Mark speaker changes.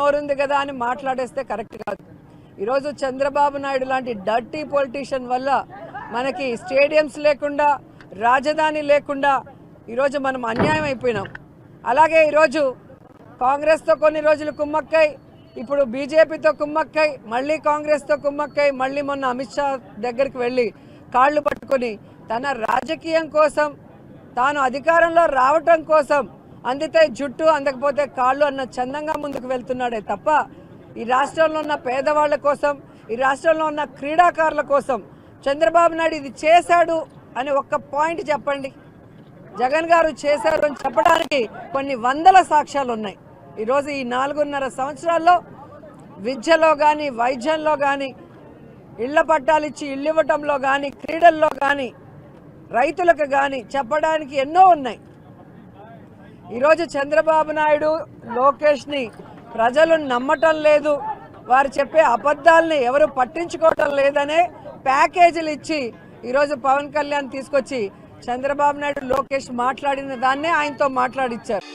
Speaker 1: నోరుంది కదా అని మాట్లాడేస్తే కరెక్ట్ కాదు. ఈరోజు చంద్రబాబు నాయుడు లాంటి డర్టీ పొలిటీషియన్ వల్ల మనకి స్టేడియంస్ లేకుండా, రాజధాని లేకుండా ఈరోజు మనం అన్యాయం అయిపోయినాం. అలాగే ఈరోజు కాంగ్రెస్తో కొన్ని రోజులు కుమ్మక్కై, ఇప్పుడు బీజేపీతో కుమ్మక్కై, మళ్ళీ కాంగ్రెస్తో కుమ్మక్కై, మళ్ళీ మొన్న అమిత్ షా దగ్గరికి వెళ్ళి కాళ్ళు పట్టుకొని తన రాజకీయం కోసం, తాను అధికారంలో రావటం కోసం అందితే జుట్టు అందకపోతే కాళ్ళు అన్న చందంగా ముందుకు వెళ్తున్నాడే తప్ప ఈ రాష్ట్రంలో ఉన్న పేదవాళ్ళ కోసం, ఈ రాష్ట్రంలో ఉన్న క్రీడాకారుల కోసం చంద్రబాబు నాయుడు ఇది చేశాడు అని ఒక్క పాయింట్ చెప్పండి. జగన్ గారు చేశారు అని చెప్పడానికి కొన్ని వందల సాక్ష్యాలు ఉన్నాయి. ఈరోజు ఈ 4.5 సంవత్సరాల్లో విద్యలో కానీ, వైద్యంలో కానీ, ఇళ్ల పట్టాలు ఇచ్చి ఇల్లు ఇవ్వటంలో కానీ, క్రీడల్లో కానీ, రైతులకు కానీ చెప్పడానికి ఎన్నో ఉన్నాయి. ఈరోజు చంద్రబాబు నాయుడు, లోకేష్ని ప్రజలు నమ్మటం లేదు, వారు చెప్పే అబద్ధాలని ఎవరు పట్టించుకోవటం లేదనే ప్యాకేజీలు ఇచ్చి ఈరోజు పవన్ కళ్యాణ్ తీసుకొచ్చి చంద్రబాబు నాయుడు, లోకేష్ మాట్లాడిన దాన్నే ఆయనతో మాట్లాడిచ్చారు.